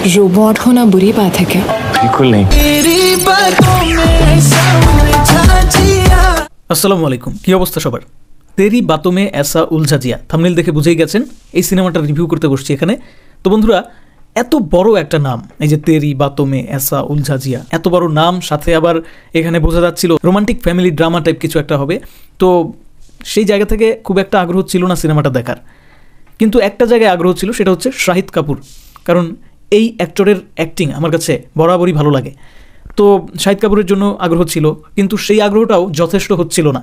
Robot होना बुरी बात है क्या? बिल्कुल नहीं। আসসালামু আলাইকুম, কি অবস্থা সবার? তেরি বাতোমে এসা উলঝা জিয়া থাম্বনেল দেখে বুঝেই গেছেন এই সিনেমাটা রিভিউ করতে বসছি এখানে। তো বন্ধুরা, এত বড় একটা নাম, এই যে তেরি বাতোমে এসা উলঝা জিয়া, এত বড় নাম, সাথে আবার এখানে বোঝা যাচ্ছিল রোমান্টিক ফ্যামিলি ড্রামা টাইপ কিছু একটা হবে। তো সেই জায়গা থেকে খুব একটা আগ্রহ ছিল না সিনেমাটা দেখার, কিন্তু একটা জায়গায় আগ্রহ ছিল, সেটা হচ্ছে শাহিদ কাপুর। কারণ এই অ্যাক্টরের অ্যাক্টিং আমার কাছে বরাবরই ভালো লাগে। তো শাহিদ কাপুরের জন্য আগ্রহ ছিল, কিন্তু সেই আগ্রহটাও যথেষ্ট হচ্ছিল না।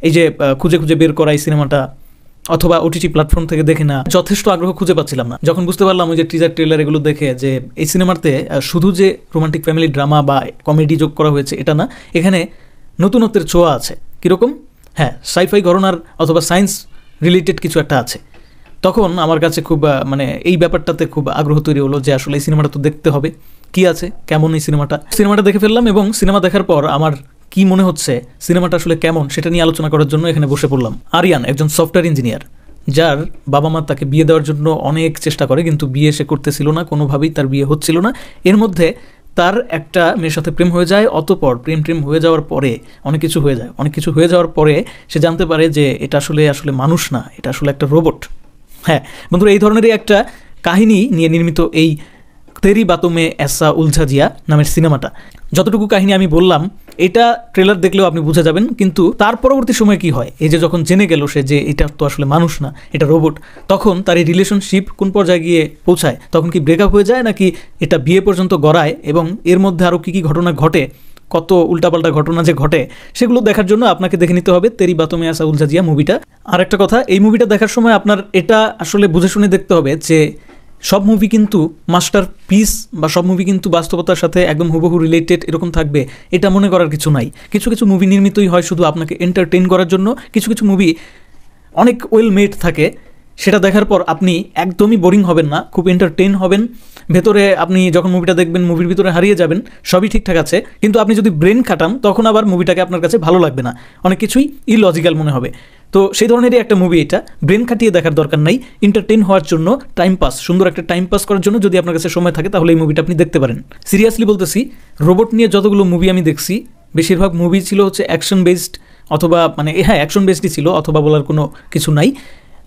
এই যে খুঁজে খুঁজে বের করা এই সিনেমাটা, অথবা ওটিটি প্ল্যাটফর্ম থেকে দেখে না, যথেষ্ট আগ্রহ খুঁজে পাচ্ছিলাম না। যখন বুঝতে পারলাম ওই যে টিজার ট্রেলার এগুলো দেখে যে এই সিনেমাতে শুধু যে রোমান্টিক ফ্যামিলি ড্রামা বা কমেডি যোগ করা হয়েছে এটা না, এখানে নতুনত্বের ছোঁয়া আছে। কীরকম? হ্যাঁ, সাইফাই ঘরানার অথবা সায়েন্স রিলেটেড কিছু একটা আছে। তখন আমার কাছে খুব এই ব্যাপারটাতে খুব আগ্রহ তৈরি হলো যে আসলে এই সিনেমাটা তো দেখতে হবে, কি আছে, কেমন এই সিনেমাটা দেখে ফেললাম। এবং সিনেমা দেখার পর আমার কি মনে হচ্ছে সিনেমাটা আসলে কেমন সেটা নিয়ে আলোচনা করার জন্য এখানে বসে পড়লাম। আরিয়ান একজন সফটওয়্যার ইঞ্জিনিয়ার, যার বাবা মা তাকে বিয়ে দেওয়ার জন্য অনেক চেষ্টা করে, কিন্তু বিয়ে সে করতেছিল না, কোনোভাবেই তার বিয়ে হচ্ছিল না। এর মধ্যে তার একটা মেয়ের সাথে প্রেম হয়ে যায়। অতঃপর প্রেম হয়ে যাওয়ার পরে অনেক কিছু হয়ে যাওয়ার পরে সে জানতে পারে যে এটা আসলে মানুষ না, এটা আসলে একটা রোবট। হ্যাঁ বন্ধুরা, এই ধরনেরই একটা কাহিনী নিয়ে নির্মিত এই তেরি বাতোমে এসা উলঝা জিয়া নামের সিনেমাটা। যতটুকু কাহিনী আমি বললাম এটা ট্রেলার দেখলেও আপনি বুঝে যাবেন, কিন্তু তার পরবর্তী সময় কি হয়, এই যে যখন জেনে গেল সে যে এটা তো আসলে মানুষ না, এটা রোবট, তখন তার এই রিলেশনশিপ কোন পর্যায়ে গিয়ে পৌঁছায়, তখন কি ব্রেকআপ হয়ে যায় নাকি এটা বিয়ে পর্যন্ত গড়ায়, এবং এর মধ্যে আরও কী ঘটনা ঘটে, কত উল্টাপাল্টা ঘটনা যে ঘটে, সেগুলো দেখার জন্য আপনাকে দেখে নিতে হবে তেরি বাতোমে এসা উলঝা জিয়া মুভিটা। আর একটা কথা, এই মুভিটা দেখার সময় আপনার এটা আসলে বুঝে শুনে দেখতে হবে যে সব মুভি কিন্তু মাস্টার পিস বা সব মুভি কিন্তু বাস্তবতার সাথে একদম হুবহু রিলেটেড এরকম থাকবে এটা মনে করার কিছু নাই। কিছু কিছু মুভি নির্মিতই হয় শুধু আপনাকে এন্টারটেইন করার জন্য, কিছু কিছু মুভি অনেক ওয়েল মেড থাকে, সেটা দেখার পর আপনি একদমই বোরিং হবেন না, খুব এন্টারটেইন হবেন। ভেতরে আপনি যখন মুভিটা দেখবেন মুভির ভিতরে হারিয়ে যাবেন, সবই ঠিকঠাক আছে, কিন্তু আপনি যদি ব্রেন খাটান তখন আবার মুভিটাকে আপনার কাছে ভালো লাগবে না, অনেক কিছুই ইলজিক্যাল মনে হবে। তো সেই ধরনেরই একটা মুভি এটা, ব্রেন খাটিয়ে দেখার দরকার নাই, এন্টারটেইন হওয়ার জন্য, টাইম পাস, সুন্দর একটা টাইম পাস করার জন্য যদি আপনার কাছে সময় থাকে তাহলে এই মুভিটা আপনি দেখতে পারেন। সিরিয়াসলি বলতেছি, রোবট নিয়ে যতগুলো মুভি আমি দেখছি বেশিরভাগ মুভি ছিল হচ্ছে অ্যাকশন বেসড, অথবা অ্যাকশন বেসডই ছিল, অথবা বলার কোনো কিছু নাই।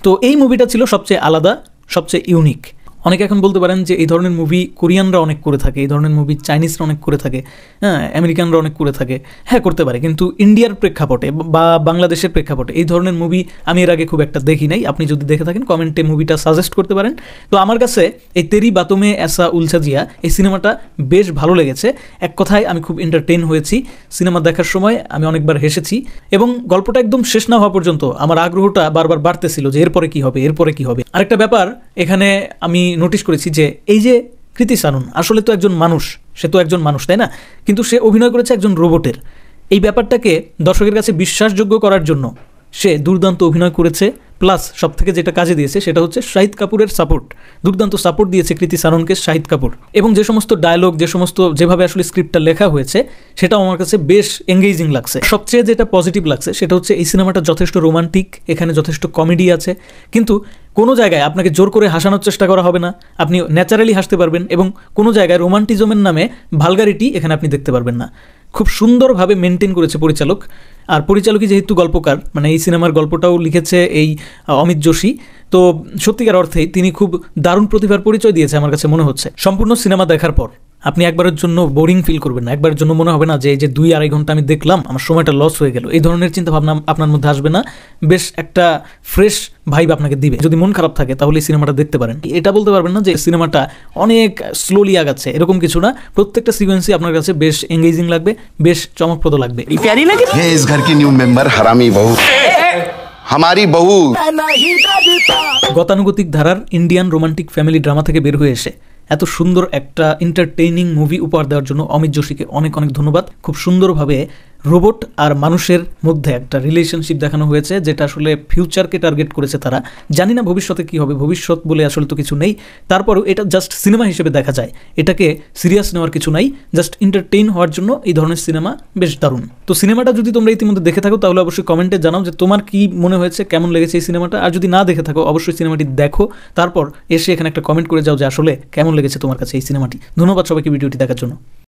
তো এই মুভিটা ছিল সবচেয়ে আলাদা, সবচেয়ে ইউনিক। অনেকে এখন বলতে পারেন যে এই ধরনের মুভি কোরিয়ানরা অনেক করে থাকে, এই ধরনের মুভি চাইনিজরা অনেক করে থাকে, হ্যাঁ আমেরিকানরা অনেক করে থাকে। হ্যাঁ করতে পারে, কিন্তু ইন্ডিয়ার প্রেক্ষাপটে বা বাংলাদেশের প্রেক্ষাপটে এই ধরনের মুভি আমি এর আগে খুব একটা দেখি নাই। আপনি যদি দেখে থাকেন কমেন্টে মুভিটা সাজেস্ট করতে পারেন। তো আমার কাছে এই তেরি বাতোমে এসা উলঝা জিয়া এই সিনেমাটা বেশ ভালো লেগেছে। এক কথায় আমি খুব এন্টারটেইন হয়েছি সিনেমা দেখার সময়, আমি অনেকবার হেসেছি, এবং গল্পটা একদম শেষ না হওয়া পর্যন্ত আমার আগ্রহটা বারবার বাড়তেছিল যে এরপরে কি হবে। আরেকটা ব্যাপার এখানে আমি নোটিস করেছি যে এই যে কৃতি সানন আসলে তো একজন মানুষ, সে তো একজন মানুষ, তাই না? কিন্তু সে অভিনয় করেছে একজন রোবটের। এই ব্যাপারটাকে দর্শকের কাছে বিশ্বাসযোগ্য করার জন্য সে দুর্দান্ত অভিনয় করেছে। প্লাস সব থেকে যেটা কাজে দিয়েছে সেটা হচ্ছে শাহিদ কাপুরের সাপোর্ট, দুর্দান্ত সাপোর্ট দিয়েছে কৃতি সাননকে শাহিদ কাপুর। এবং যে সমস্ত ডায়লগ, যেভাবে আসলে স্ক্রিপ্টটা লেখা হয়েছে সেটাও আমার কাছে বেশ এঙ্গেজিং লাগছে। সবচেয়ে যেটা পজিটিভ লাগছে সেটা হচ্ছে এই সিনেমাটা যথেষ্ট রোমান্টিক, এখানে যথেষ্ট কমেডি আছে, কিন্তু কোনো জায়গায় আপনাকে জোর করে হাসানোর চেষ্টা করা হবে না, আপনি ন্যাচারালি হাসতে পারবেন, এবং কোনো জায়গায় রোমান্টিজমের নামে ভালগারিটি এখানে আপনি দেখতে পারবেন না। খুব সুন্দরভাবে মেনটেন করেছে পরিচালক। আর পরিচালকই যেহেতু গল্পকার, এই সিনেমার গল্পটাও লিখেছে এই অমিত যোশী, তো সত্যিকার অর্থেই তিনি খুব দারুণ প্রতিভার পরিচয় দিয়েছে আমার কাছে মনে হচ্ছে। সম্পূর্ণ সিনেমা দেখার পর আপনি একবারের জন্য বোরিং ফিল করবেন না, একবারের জন্য মনে হবে না যে এই যে 2-2.5 ঘন্টা আমি দেখলাম আমার সময়টা লস হয়ে গেল, এই ধরনের চিন্তা ভাবনা আপনার মধ্যে আসবে না। বেশ একটা ফ্রেশ ভাইব আপনাকে দিবে। যদি মন খারাপ থাকে তাহলে এই সিনেমাটা দেখতে পারেন। এটা বলতে পারবেন না যে সিনেমাটা অনেক স্লোলি আগাচ্ছে, এরকম কিছু না। প্রত্যেকটা সিকোয়েন্সই আপনার কাছে বেশ এঙ্গেজিং লাগবে, বেশ চমকপ্রদ লাগবে। इस घर की न्यू मेंबर हरामी बहू हमारी बहू। গতানুগতিক ধারার ইন্ডিয়ান রোমান্টিক ফ্যামিলি ড্রামা থেকে বের হয়ে এসে এত সুন্দর একটা এন্টারটেইনিং মুভি উপহার দেওয়ার জন্য অমিত যোশীকে অনেক অনেক ধন্যবাদ। খুব সুন্দরভাবে রোবট আর মানুষের মধ্যে একটা রিলেশনশিপ দেখানো হয়েছে, যেটা আসলে ফিউচারকে টার্গেট করেছে তারা। জানি না ভবিষ্যতে কী হবে, ভবিষ্যৎ বলে আসলে তো কিছু নেই, তারপরও এটা জাস্ট সিনেমা হিসেবে দেখা যায়, এটাকে সিরিয়াস নেওয়ার কিছু নাই, জাস্ট এন্টারটেইন হওয়ার জন্য এই ধরনের সিনেমা বেশ দারুণ। তো সিনেমাটা যদি তোমরা ইতিমধ্যে দেখে থাকো তাহলে অবশ্যই কমেন্টে জানাও যে তোমার কি মনে হয়েছে, কেমন লেগেছে এই সিনেমাটা। আর যদি না দেখে থাকো অবশ্যই সিনেমাটি দেখো, তারপর এসে এখানে একটা কমেন্ট করে যাও যে আসলে কেমন লেগেছে তোমার কাছে এই সিনেমাটি। ধন্যবাদ সবাইকে ভিডিওটি দেখার জন্য।